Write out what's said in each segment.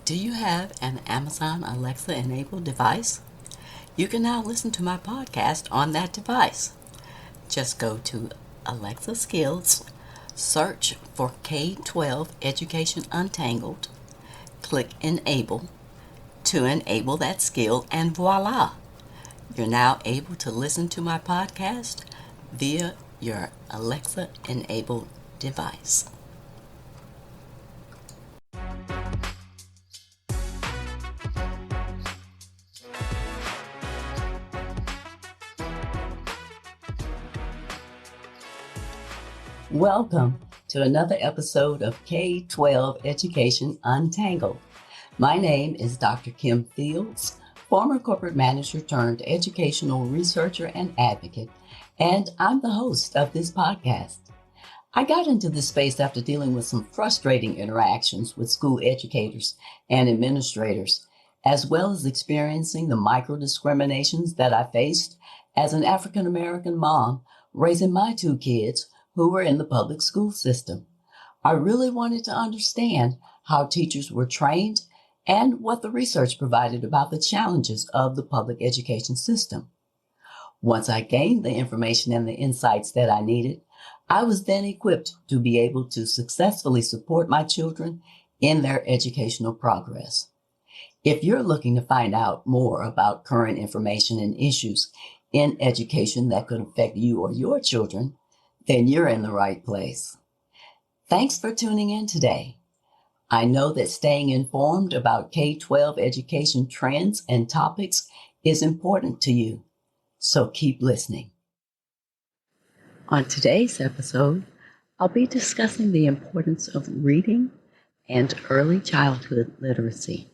Do you have an Amazon Alexa enabled device? You can now listen to my podcast on that device. Just go to Alexa Skills, search for K-12 Education Untangled, click Enable to enable that skill, and voila! You're now able to listen to my podcast via your Alexa enabled device. Welcome to another episode of K-12 Education Untangled. My name is Dr. Kim Fields, former corporate manager turned educational researcher and advocate, and I'm the host of this podcast. I got into this space after dealing with some frustrating interactions with school educators and administrators, as well as experiencing the micro-discriminations that I faced as an African-American mom raising my two kids who were in the public school system. I really wanted to understand how teachers were trained and what the research provided about the challenges of the public education system. Once I gained the information and the insights that I needed, I was then equipped to be able to successfully support my children in their educational progress. If you're looking to find out more about current information and issues in education that could affect you or your children, then you're in the right place. Thanks for tuning in today. I know that staying informed about K-12 education trends and topics is important to you, so keep listening. On today's episode, I'll be discussing the importance of reading and early childhood literacy.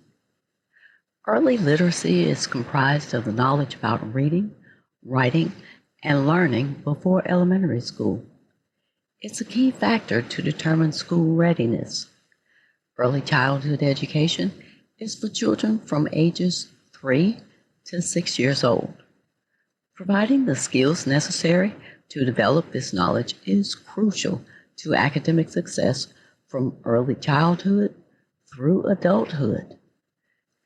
Early literacy is comprised of the knowledge about reading, writing, and learning before elementary school. It's a key factor to determine school readiness. Early childhood education is for children from ages 3 to 6 years old. Providing the skills necessary to develop this knowledge is crucial to academic success from early childhood through adulthood.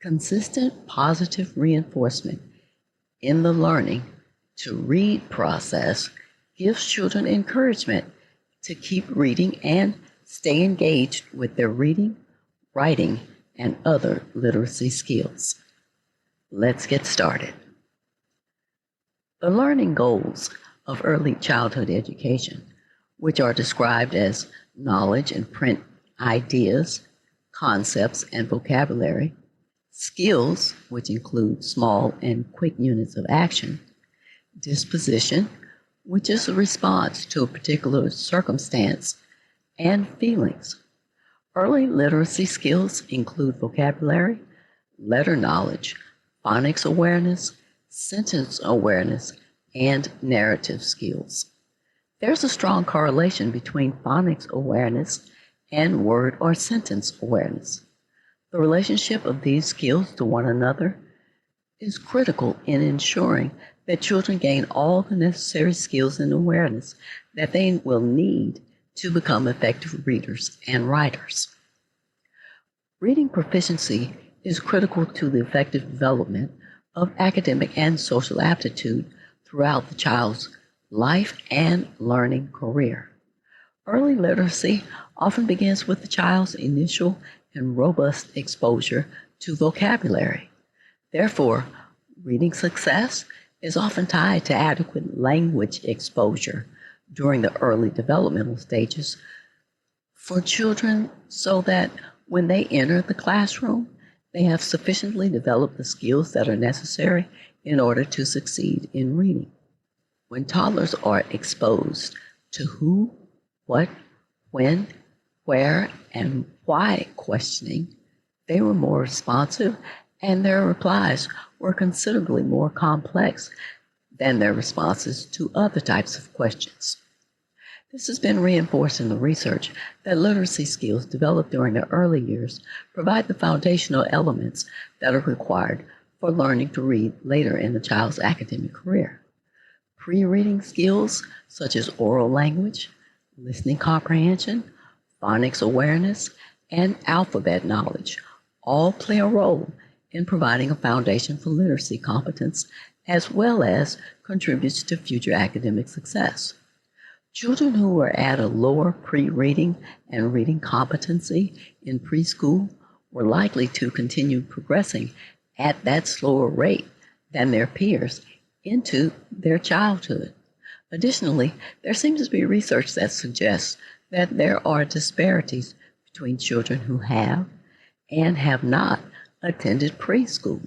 Consistent positive reinforcement in the learning to read process gives children encouragement to keep reading and stay engaged with their reading, writing, and other literacy skills. Let's get started. The learning goals of early childhood education, which are described as knowledge and print ideas, concepts, and vocabulary, skills, which include small and quick units of action, disposition, which is a response to a particular circumstance, and feelings. Early literacy skills include vocabulary, letter knowledge, phonics awareness, sentence awareness, and narrative skills. There's a strong correlation between phonics awareness and word or sentence awareness. The relationship of these skills to one another is critical in ensuring that children gain all the necessary skills and awareness that they will need to become effective readers and writers. Reading proficiency is critical to the effective development of academic and social aptitude throughout the child's life and learning career. Early literacy often begins with the child's initial and robust exposure to vocabulary. Therefore, reading success is often tied to adequate language exposure during the early developmental stages for children so that when they enter the classroom, they have sufficiently developed the skills that are necessary in order to succeed in reading. When toddlers are exposed to who, what, when, where, and why questioning, they were more responsive and their replies were considerably more complex than their responses to other types of questions. This has been reinforced in the research that literacy skills developed during the early years provide the foundational elements that are required for learning to read later in the child's academic career. Pre-reading skills such as oral language, listening comprehension, phonics awareness, and alphabet knowledge all play a role in providing a foundation for literacy competence as well as contributes to future academic success. Children who are at a lower pre-reading and reading competency in preschool were likely to continue progressing at that slower rate than their peers into their childhood. Additionally, there seems to be research that suggests that there are disparities between children who have and have not attended preschool.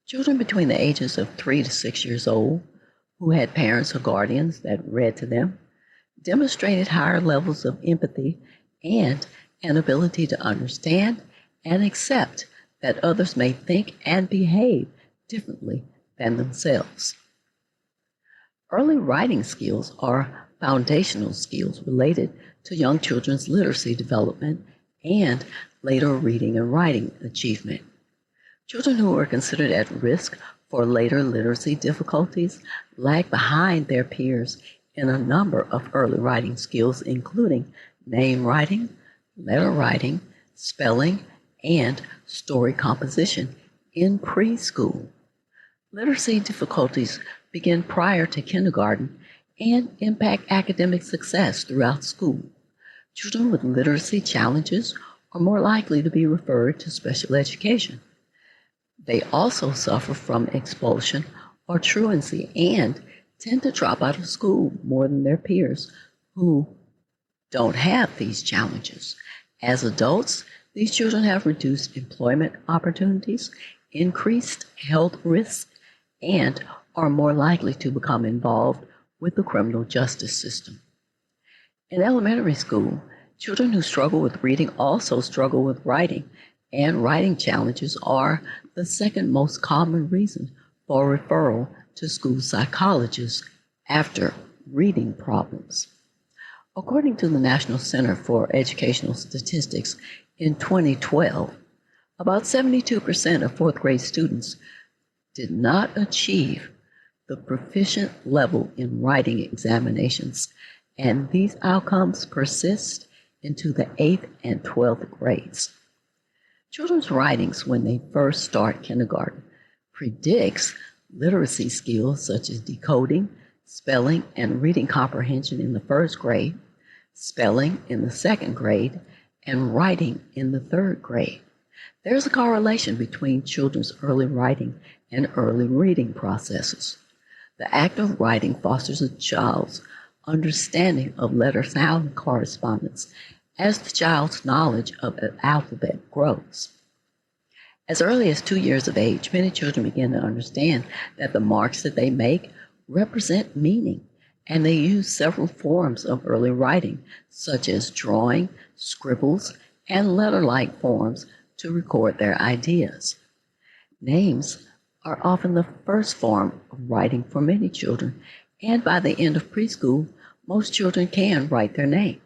Children between the ages of 3 to 6 years old who had parents or guardians that read to them demonstrated higher levels of empathy and an ability to understand and accept that others may think and behave differently than themselves. Early writing skills are foundational skills related to young children's literacy development and later reading and writing achievement. Children who are considered at risk for later literacy difficulties lag behind their peers in a number of early writing skills, including name writing, letter writing, spelling, and story composition in preschool. Literacy difficulties begin prior to kindergarten and impact academic success throughout school. Children with literacy challenges are more likely to be referred to special education. They also suffer from expulsion or truancy and tend to drop out of school more than their peers who don't have these challenges. As adults, these children have reduced employment opportunities, increased health risks, and are more likely to become involved with the criminal justice system. In elementary school, children who struggle with reading also struggle with writing, and writing challenges are the second most common reason for referral to school psychologists after reading problems. According to the National Center for Educational Statistics, in 2012, about 72% of fourth grade students did not achieve the proficient level in writing examinations, and these outcomes persist into the 8th and 12th grades. Children's writings when they first start kindergarten predicts literacy skills such as decoding, spelling, and reading comprehension in the first grade, spelling in the second grade, and writing in the third grade. There's a correlation between children's early writing and early reading processes. The act of writing fosters a child's understanding of letter-sound correspondence as the child's knowledge of the alphabet grows. As early as 2 years of age, many children begin to understand that the marks that they make represent meaning, and they use several forms of early writing, such as drawing, scribbles, and letter-like forms to record their ideas. Names are often the first form of writing for many children, and by the end of preschool, most children can write their name.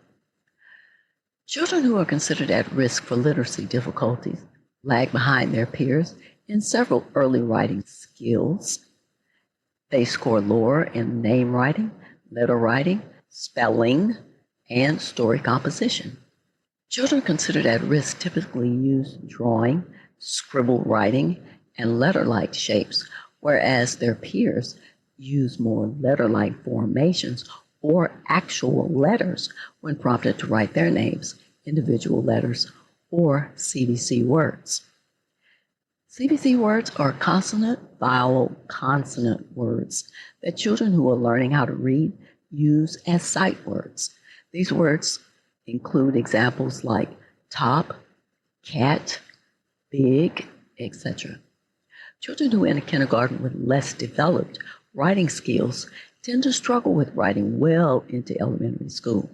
Children who are considered at risk for literacy difficulties lag behind their peers in several early writing skills. They score lower in name writing, letter writing, spelling, and story composition. Children considered at risk typically use drawing, scribble writing, and letter-like shapes, whereas their peers use more letter-like formations or actual letters when prompted to write their names, individual letters, or CVC words. CVC words are consonant, vowel, consonant words that children who are learning how to read use as sight words. These words include examples like top, cat, big, etc. Children who enter kindergarten with less developed writing skills tend to struggle with writing well into elementary school.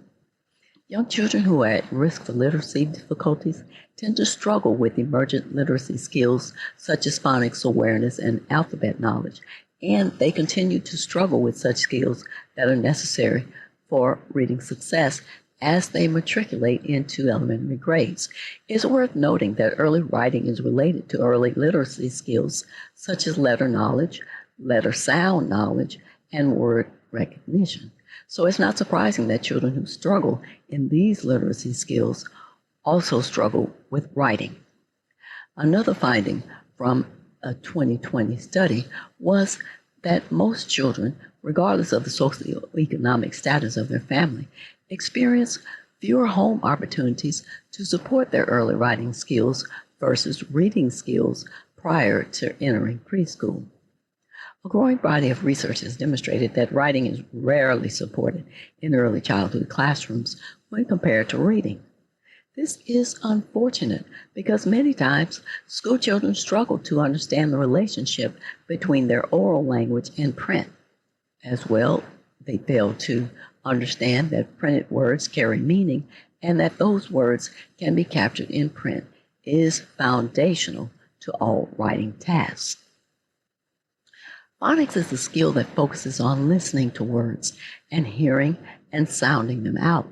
Young children who are at risk for literacy difficulties tend to struggle with emergent literacy skills such as phonics awareness and alphabet knowledge, and they continue to struggle with such skills that are necessary for reading success as they matriculate into elementary grades. It's worth noting that early writing is related to early literacy skills such as letter knowledge, letter sound knowledge, and word recognition. So it's not surprising that children who struggle in these literacy skills also struggle with writing. Another finding from a 2020 study was that most children, regardless of the socioeconomic status of their family, experience fewer home opportunities to support their early writing skills versus reading skills prior to entering preschool. A growing body of research has demonstrated that writing is rarely supported in early childhood classrooms when compared to reading. This is unfortunate because many times school children struggle to understand the relationship between their oral language and print. As well, they fail to understand that printed words carry meaning and that those words can be captured in print is foundational to all writing tasks. Phonics is a skill that focuses on listening to words and hearing and sounding them out.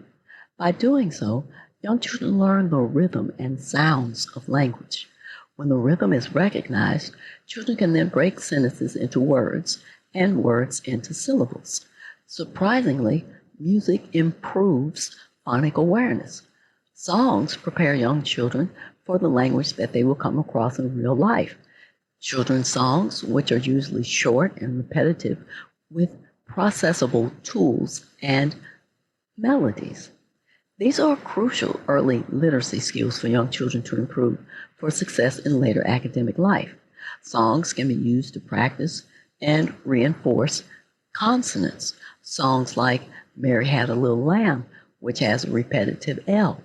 By doing so, young children learn the rhythm and sounds of language. When the rhythm is recognized, children can then break sentences into words and words into syllables. Surprisingly, music improves phonic awareness. Songs prepare young children for the language that they will come across in real life. Children's songs, which are usually short and repetitive, with processable tools and melodies. These are crucial early literacy skills for young children to improve for success in later academic life. Songs can be used to practice and reinforce consonants. Songs like Mary Had a Little Lamb, which has a repetitive L,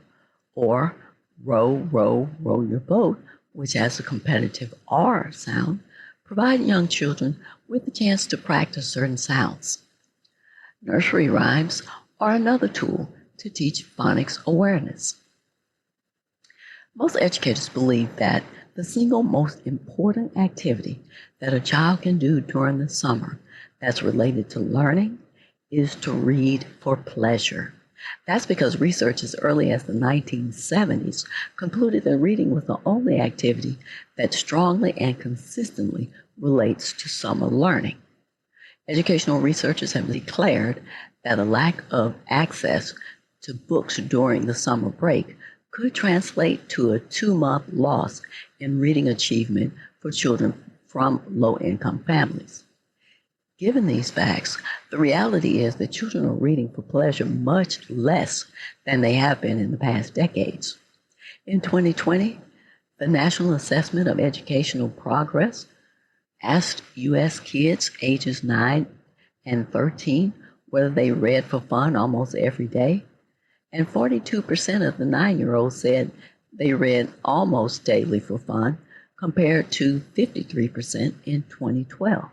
or Row, Row, Row Your Boat, which has a competitive R sound, provide young children with the chance to practice certain sounds. Nursery rhymes are another tool to teach phonics awareness. Most educators believe that the single most important activity that a child can do during the summer that's related to learning is to read for pleasure. That's because research as early as the 1970s concluded that reading was the only activity that strongly and consistently relates to summer learning. Educational researchers have declared that a lack of access to books during the summer break could translate to a 2-month loss in reading achievement for children from low-income families. Given these facts, the reality is that children are reading for pleasure much less than they have been in the past decades. In 2020, the National Assessment of Educational Progress asked U.S. kids ages 9 and 13 whether they read for fun almost every day, and 42% of the 9-year-olds said they read almost daily for fun, compared to 53% in 2012.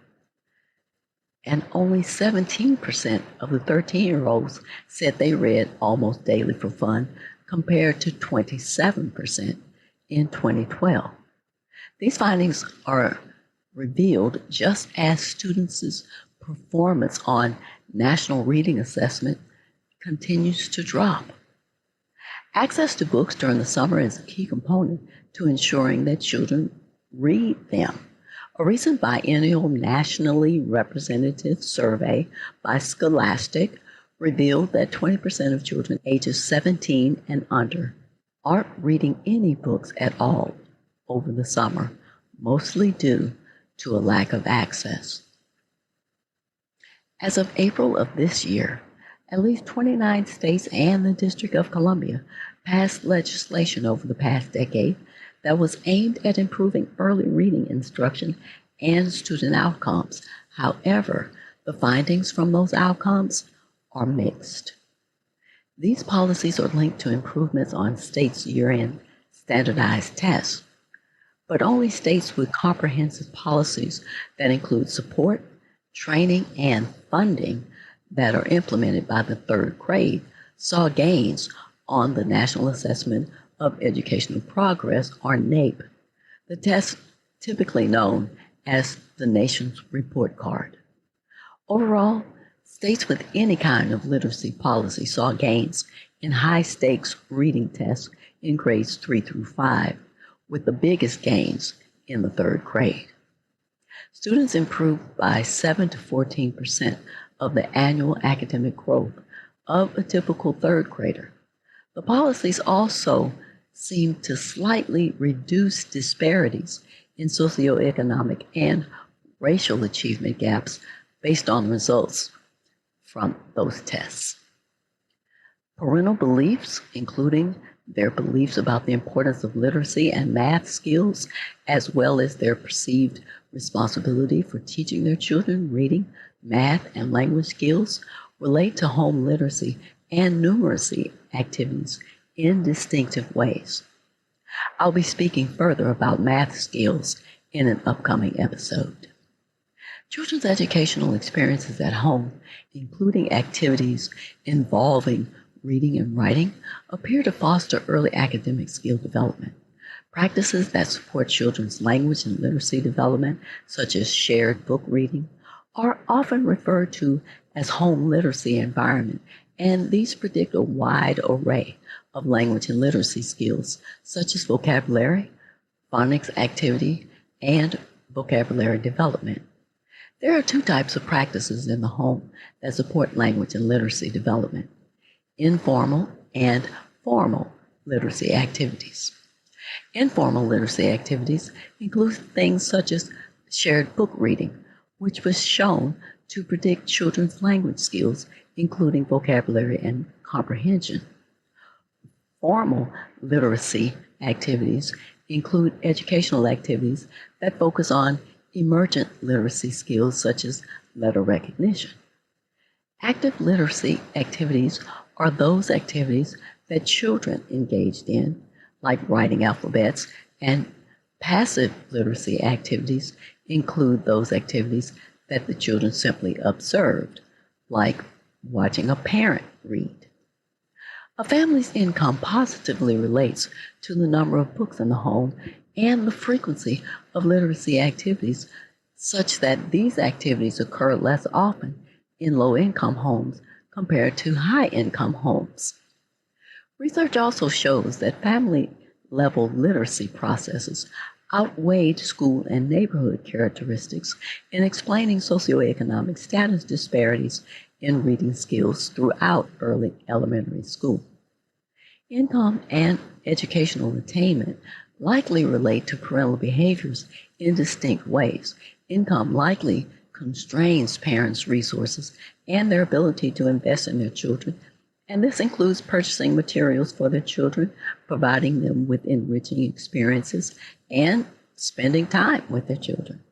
And only 17% of the 13-year-olds said they read almost daily for fun, compared to 27% in 2012. These findings are revealed just as students' performance on National Reading Assessment continues to drop. Access to books during the summer is a key component to ensuring that children read them. A recent biennial nationally representative survey by Scholastic revealed that 20% of children ages 17 and under aren't reading any books at all over the summer, mostly due to a lack of access. As of April of this year, at least 29 states and the District of Columbia passed legislation over the past decade that was aimed at improving early reading instruction and student outcomes. However, the findings from those outcomes are mixed. These policies are linked to improvements on states' year-end standardized tests, but only states with comprehensive policies that include support, training, and funding that are implemented by the third grade saw gains on the National Assessment of Educational Progress, or NAEP, the test typically known as the nation's report card. Overall, states with any kind of literacy policy saw gains in high-stakes reading tests in grades 3 through 5, with the biggest gains in the third grade. Students improved by 7 to 14% of the annual academic growth of a typical third grader. The policies also seem to slightly reduce disparities in socioeconomic and racial achievement gaps based on results from those tests. Parental beliefs, including their beliefs about the importance of literacy and math skills, as well as their perceived responsibility for teaching their children reading, math, and language skills, relate to home literacy and numeracy activities in distinctive ways. I'll be speaking further about math skills in an upcoming episode. Children's educational experiences at home, including activities involving reading and writing, appear to foster early academic skill development. Practices that support children's language and literacy development, such as shared book reading, are often referred to as home literacy environment, and these predict a wide array of language and literacy skills, such as vocabulary, phonics activity, and vocabulary development. There are two types of practices in the home that support language and literacy development: informal and formal literacy activities. Informal literacy activities include things such as shared book reading, which was shown to predict children's language skills, including vocabulary and comprehension. Formal literacy activities include educational activities that focus on emergent literacy skills such as letter recognition. Active literacy activities are those activities that children engaged in, like writing alphabets, and passive literacy activities include those activities that the children simply observed, like watching a parent read. A family's income positively relates to the number of books in the home and the frequency of literacy activities, such that these activities occur less often in low-income homes compared to high-income homes. Research also shows that family-level literacy processes outweighed school and neighborhood characteristics in explaining socioeconomic status disparities in reading skills throughout early elementary school. Income and educational attainment likely relate to parental behaviors in distinct ways. Income likely constrains parents' resources and their ability to invest in their children, and this includes purchasing materials for their children, providing them with enriching experiences, and spending time with their children.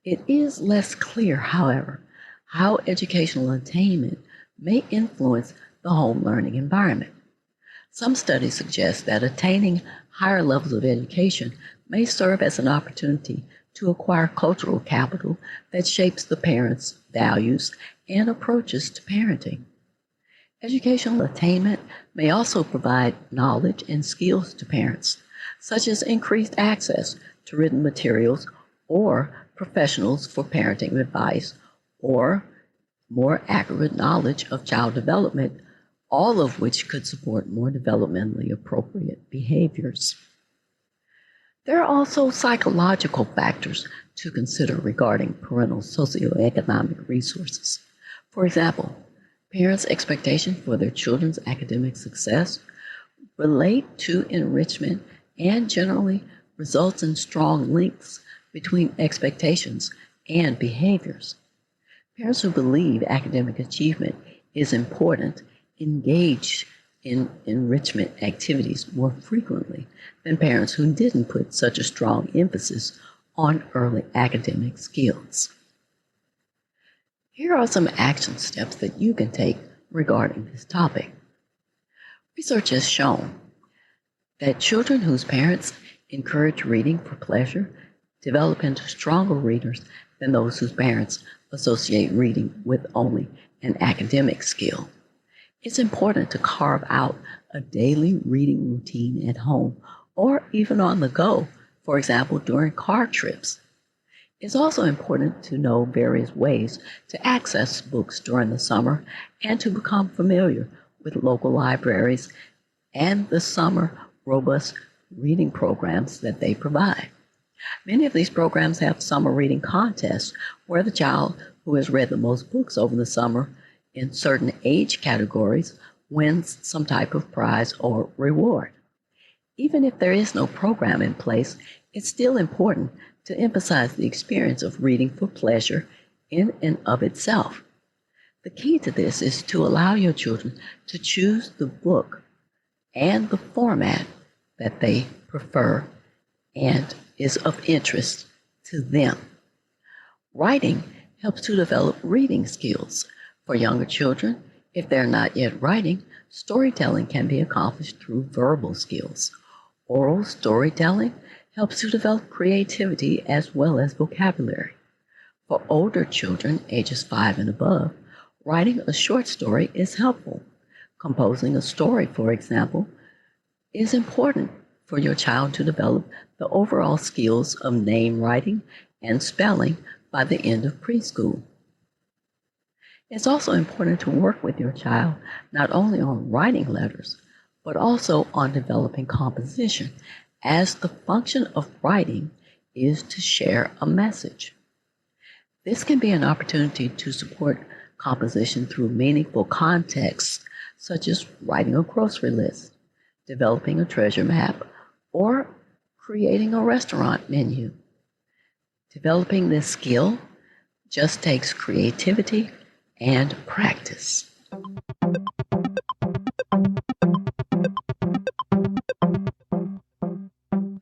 It is less clear, however, how educational attainment may influence the home learning environment. Some studies suggest that attaining higher levels of education may serve as an opportunity to acquire cultural capital that shapes the parents' values and approaches to parenting. Educational attainment may also provide knowledge and skills to parents, such as increased access to written materials or professionals for parenting advice, or more accurate knowledge of child development, all of which could support more developmentally appropriate behaviors. There are also psychological factors to consider regarding parental socioeconomic resources. For example, parents' expectation for their children's academic success relate to enrichment and generally results in strong links between expectations and behaviors. Parents who believe academic achievement is important engage in enrichment activities more frequently than parents who didn't put such a strong emphasis on early academic skills. Here are some action steps that you can take regarding this topic. Research has shown that children whose parents encourage reading for pleasure develop into stronger readers than those whose parents associate reading with only an academic skill. It's important to carve out a daily reading routine at home or even on the go, for example, during car trips. It's also important to know various ways to access books during the summer and to become familiar with local libraries and the summer robust reading programs that they provide. Many of these programs have summer reading contests where the child who has read the most books over the summer in certain age categories wins some type of prize or reward. Even if there is no program in place, it's still important to emphasize the experience of reading for pleasure in and of itself. The key to this is to allow your children to choose the book and the format that they prefer and is of interest to them. Writing helps to develop reading skills. For younger children, if they're not yet writing, storytelling can be accomplished through verbal skills. Oral storytelling helps to develop creativity as well as vocabulary. For older children, ages 5 and above, writing a short story is helpful. Composing a story, for example, is important for your child to develop the overall skills of name writing and spelling by the end of preschool. It's also important to work with your child not only on writing letters, but also on developing composition, as the function of writing is to share a message. This can be an opportunity to support composition through meaningful contexts, such as writing a grocery list, developing a treasure map, or creating a restaurant menu. Developing this skill just takes creativity and practice.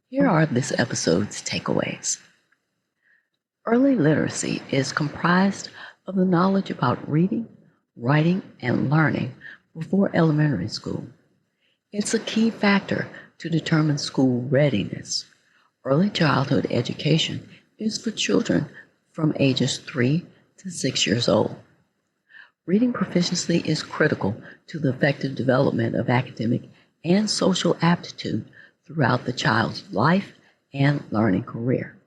Here are this episode's takeaways. Early literacy is comprised of the knowledge about reading, writing, and learning before elementary school. It's a key factor to determine school readiness. Early childhood education is for children from ages 3 to 6 years old. Reading proficiency is critical to the effective development of academic and social aptitude throughout the child's life and learning career.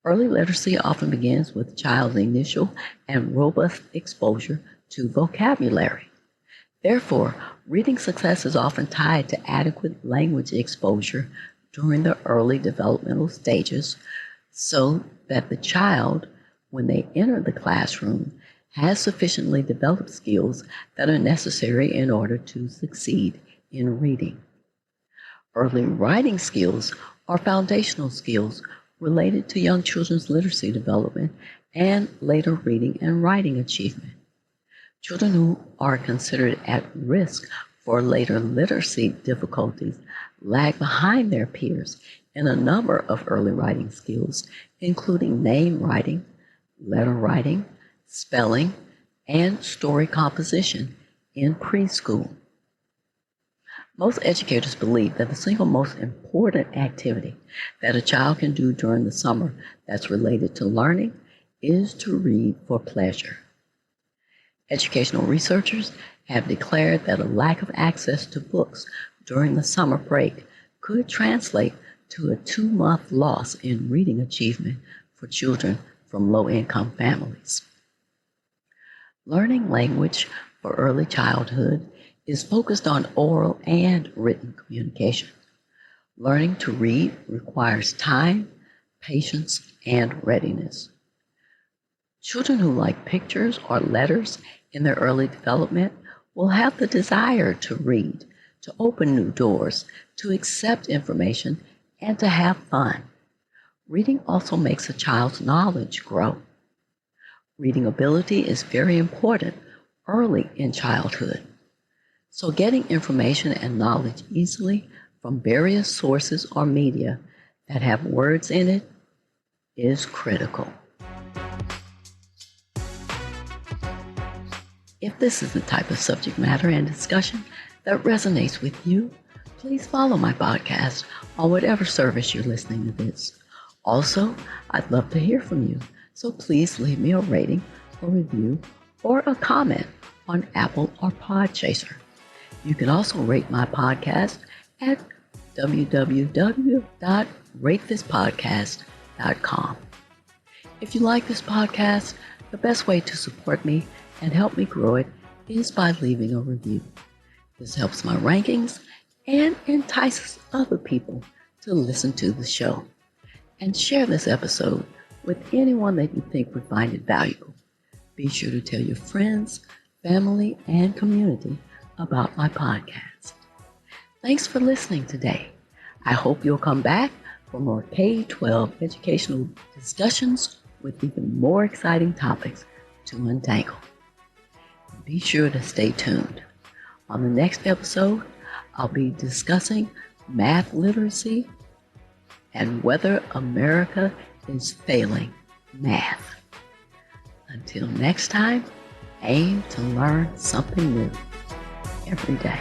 Early literacy often begins with the child's initial and robust exposure to vocabulary. Therefore, reading success is often tied to adequate language exposure during the early developmental stages so that the child, when they enter the classroom, has sufficiently developed skills that are necessary in order to succeed in reading. Early writing skills are foundational skills related to young children's literacy development and later reading and writing achievement. Children who are considered at risk for later literacy difficulties lag behind their peers in a number of early writing skills, including name writing, letter writing, spelling, and story composition in preschool. Most educators believe that the single most important activity that a child can do during the summer that's related to learning is to read for pleasure. Educational researchers have declared that a lack of access to books during the summer break could translate to a 2-month loss in reading achievement for children from low-income families. Learning language for early childhood is focused on oral and written communication. Learning to read requires time, patience, and readiness. Children who like pictures or letters in their early development will have the desire to read, to open new doors, to accept information, and to have fun. Reading also makes a child's knowledge grow. Reading ability is very important early in childhood. So getting information and knowledge easily from various sources or media that have words in it is critical. If this is the type of subject matter and discussion that resonates with you, please follow my podcast on whatever service you're listening to this. Also, I'd love to hear from you, so please leave me a rating, a review, or a comment on Apple or Podchaser. You can also rate my podcast at www.ratethispodcast.com. If you like this podcast, the best way to support me and help me grow it is by leaving a review. This helps my rankings and entices other people to listen to the show. And share this episode with anyone that you think would find it valuable. Be sure to tell your friends, family, and community about my podcast. Thanks for listening today. I hope you'll come back for more K-12 educational discussions with even more exciting topics to untangle. Be sure to stay tuned. On the next episode, I'll be discussing math literacy and whether America is failing math. Until next time, aim to learn something new every day.